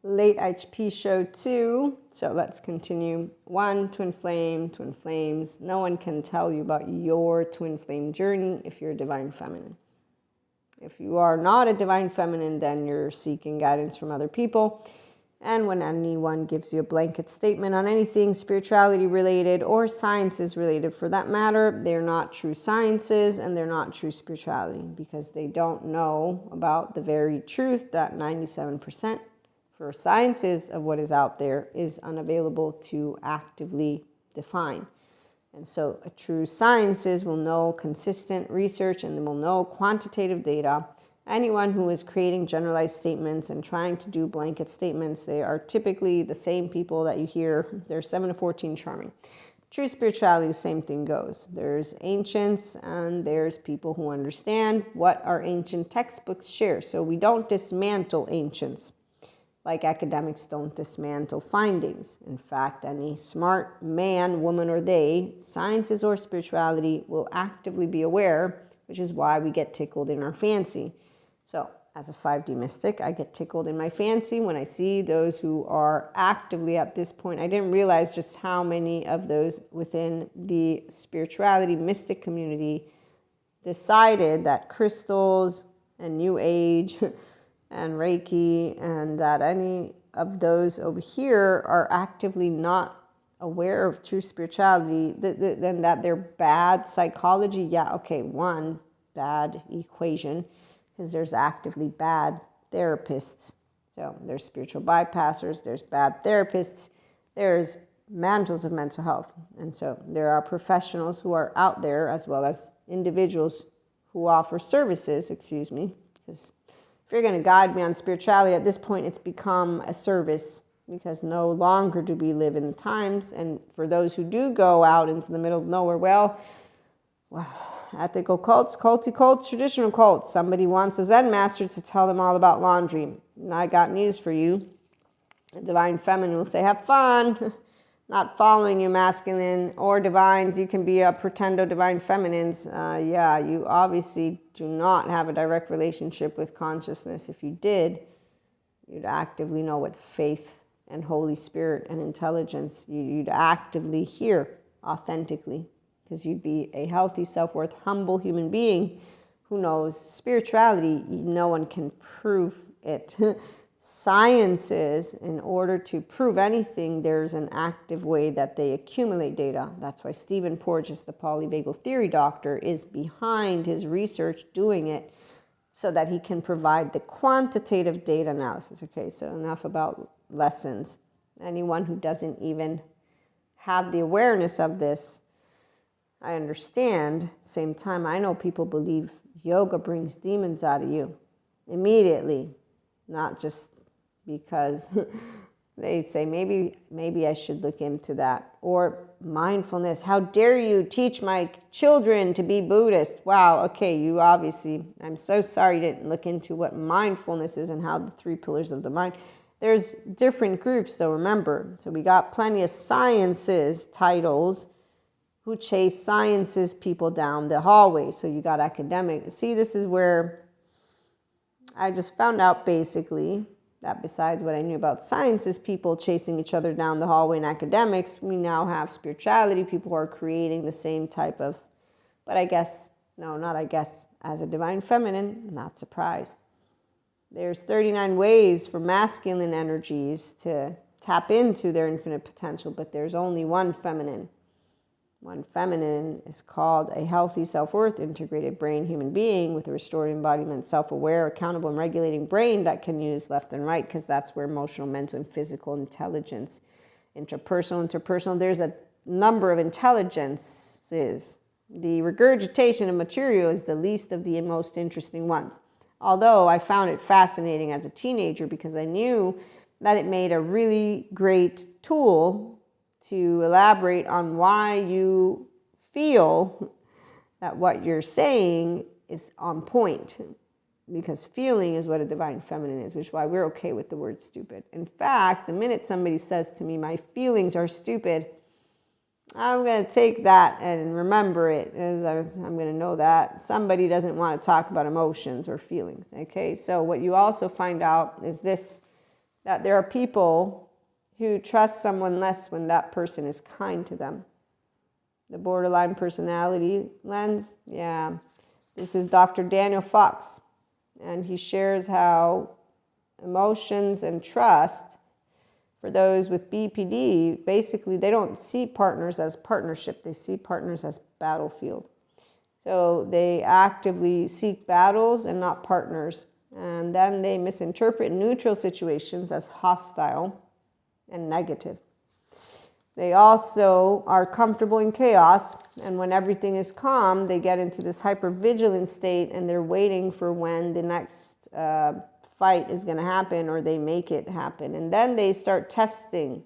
late IHP show 2. So let's continue. 1, twin flame, twin flames. No one can tell you about your twin flame journey if you're a divine feminine. If you are not a divine feminine, then you're seeking guidance from other people. And when anyone gives you a blanket statement on anything spirituality related or sciences related for that matter, they're not true sciences and they're not true spirituality, because they don't know about the very truth that 97% for sciences of what is out there is unavailable to actively define. And so a true sciences will know consistent research and they will know quantitative data. Anyone who is creating generalized statements and trying to do blanket statements, they are typically the same people that you hear. They're 7 to 14 charming. True spirituality, the same thing goes. There's ancients and there's people who understand what our ancient textbooks share. So we don't dismantle ancients like academics don't dismantle findings. In fact, any smart man, woman, or they, sciences or spirituality, will actively be aware, which is why we get tickled in our fancy. So as a 5D mystic, I get tickled in my fancy when I see those who are actively at this point. I didn't realize just how many of those within the spirituality mystic community decided that crystals and New Age and Reiki, and that any of those over here are actively not aware of true spirituality, then that they're bad psychology. Yeah, okay, one, bad equation, because there's actively bad therapists. So there's spiritual bypassers, there's bad therapists, there's mantles of mental health. And so there are professionals who are out there, as well as individuals who offer services, because if you're going to guide me on spirituality, at this point it's become a service, because no longer do we live in the times. And for those who do go out into the middle of nowhere, well, ethical cults, culty cults, traditional cults. Somebody wants a Zen master to tell them all about laundry. And I got news for you. A divine feminine will say, have fun. Not following you masculine or divines. You can be a pretendo divine feminines. Yeah, you obviously do not have a direct relationship with consciousness. If you did, you'd actively know what faith and Holy Spirit and intelligence, you'd actively hear authentically, because you'd be a healthy, self-worth, humble human being who knows spirituality. No one can prove it. Sciences, in order to prove anything, there's an active way that they accumulate data. That's why Stephen Porges, the polyvagal theory doctor, is behind his research doing it so that he can provide the quantitative data analysis. Okay, so enough about lessons. Anyone who doesn't even have the awareness of this, I understand. Same time, I know people believe yoga brings demons out of you immediately. Not just because they say, maybe I should look into that. Or mindfulness. How dare you teach my children to be Buddhist? Wow, okay, you obviously, I'm so sorry you didn't look into what mindfulness is and how the 3 pillars of the mind. There's different groups, though, remember. So we got plenty of sciences titles who chase sciences people down the hallway. So you got academic. See, this is where I just found out basically that besides what I knew about sciences, people chasing each other down the hallway in academics, we now have spirituality, people who are creating the same type of, but I guess, no, not I guess, as a divine feminine, I'm not surprised. There's 39 ways for masculine energies to tap into their infinite potential, but there's only one feminine. One feminine is called a healthy, self-worth, integrated brain human being with a restored embodiment, self-aware, accountable, and regulating brain that can use left and right, because that's where emotional, mental, and physical intelligence, interpersonal, there's a number of intelligences. The regurgitation of material is the least of the most interesting ones. Although I found it fascinating as a teenager, because I knew that it made a really great tool to elaborate on why you feel that what you're saying is on point. Because feeling is what a divine feminine is, which is why we're okay with the word stupid. In fact, the minute somebody says to me, my feelings are stupid, I'm going to take that and remember it. I'm going to know that somebody doesn't want to talk about emotions or feelings. Okay, so what you also find out is this that there are people who trust someone less when that person is kind to them. The borderline personality lens, yeah. This is Dr. Daniel Fox, and he shares how emotions and trust for those with BPD, basically they don't see partners as partnership, they see partners as battlefield. So they actively seek battles and not partners. And then they misinterpret neutral situations as hostile and negative. They also are comfortable in chaos, and when everything is calm, they get into this hypervigilant state and they're waiting for when the next fight is going to happen, or they make it happen. And then they start testing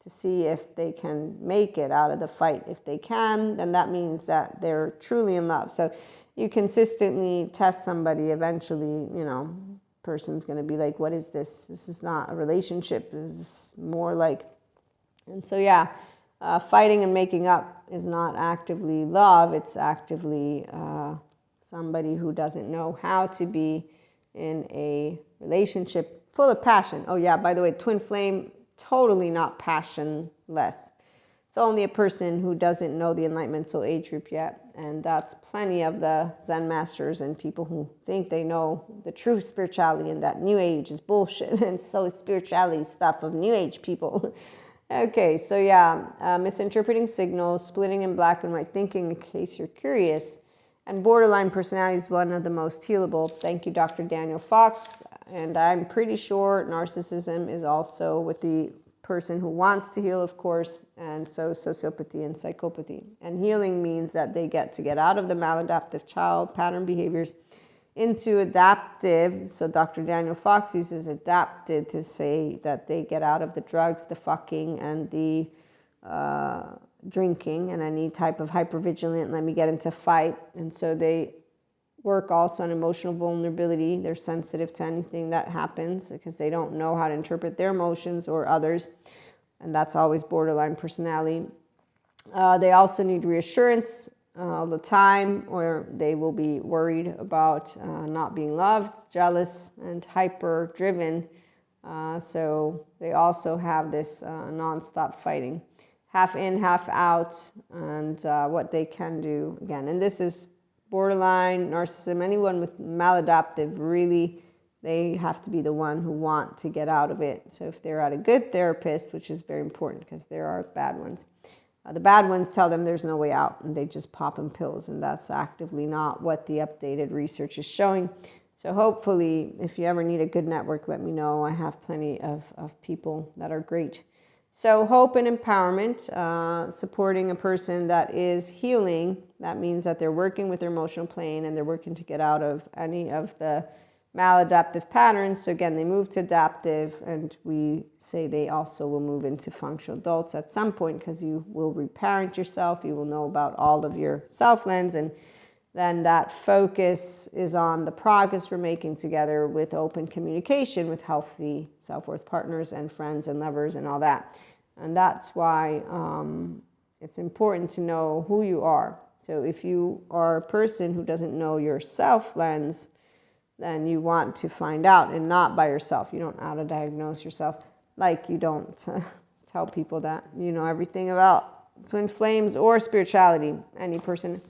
to see if they can make it out of the fight. If they can, then that means that they're truly in love. So you consistently test somebody, eventually, person's going to be like, what is this? This is not a relationship. It's more like, and so fighting and making up is not actively love. It's actively somebody who doesn't know how to be in a relationship full of passion. Oh yeah, by the way, twin flame, totally not passionless. It's only a person who doesn't know the Enlightenment Soul age group yet. And that's plenty of the Zen masters and people who think they know the true spirituality, and that New Age is bullshit. And so is spirituality stuff of New Age people. Okay, so misinterpreting signals, splitting in black and white thinking, in case you're curious. And borderline personality is one of the most healable. Thank you, Dr. Daniel Fox. And I'm pretty sure narcissism is also with the person who wants to heal, of course, and so sociopathy and psychopathy. And healing means that they get out of the maladaptive child pattern behaviors into adaptive. So Dr. Daniel Fox uses adapted to say that they get out of the drugs, the fucking, and the drinking, and any type of hypervigilant, let me get into fight. And so they work also on emotional vulnerability. They're sensitive to anything that happens because they don't know how to interpret their emotions or others. And that's always borderline personality. They also need reassurance all the time, or they will be worried about not being loved, jealous, and hyper driven. So they also have this nonstop fighting, half in, half out, and what they can do again. And this is borderline, narcissism, anyone with maladaptive, really, they have to be the one who want to get out of it. So if they're at a good therapist, which is very important because there are bad ones, the bad ones tell them there's no way out and they just pop them pills, and that's actively not what the updated research is showing. So hopefully, if you ever need a good network, let me know. I have plenty of people that are great. So hope and empowerment, supporting a person that is healing. That means that they're working with their emotional plane and they're working to get out of any of the maladaptive patterns. So again, they move to adaptive, and we say they also will move into functional adults at some point, because you will reparent yourself. You will know about all of your self lens, and then that focus is on the progress we're making together with open communication with healthy self-worth partners and friends and lovers and all that. And that's why it's important to know who you are. So if you are a person who doesn't know your self lens, then you want to find out, and not by yourself. You don't auto-diagnose yourself, like you don't tell people that you know everything about twin flames or spirituality. Any person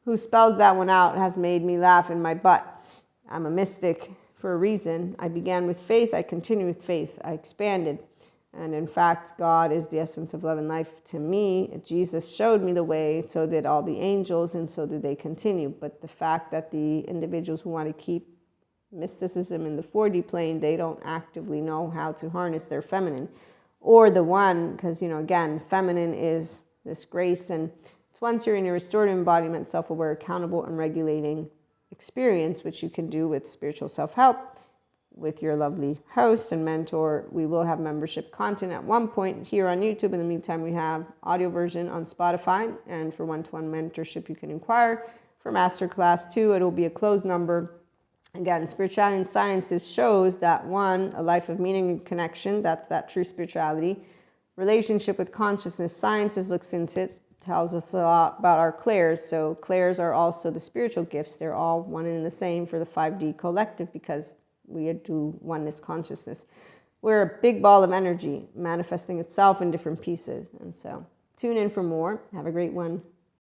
who spells that one out has made me laugh in my butt. I'm a mystic for a reason. I began with faith, I continue with faith, I expanded. And in fact, God is the essence of love and life to me. Jesus showed me the way, so did all the angels, and so do they continue. But the fact that the individuals who want to keep mysticism in the 4D plane, they don't actively know how to harness their feminine. Or the one, because, again, feminine is this grace, and it's once you're in your restorative embodiment, self-aware, accountable, and regulating experience, which you can do with spiritual self-help, with your lovely host and mentor. We will have membership content at one point here on YouTube. In the meantime, we have audio version on Spotify, and for one-to-one mentorship, you can inquire. For Masterclass 2, it will be a closed number. Again, spirituality and sciences shows that one, a life of meaning and connection, that's that true spirituality. Relationship with consciousness, sciences looks into it, tells us a lot about our clairs. So clairs are also the spiritual gifts. They're all one and the same for the 5D collective, because we do oneness consciousness. we're a big ball of energy manifesting itself in different pieces. And so tune in for more. Have a great one.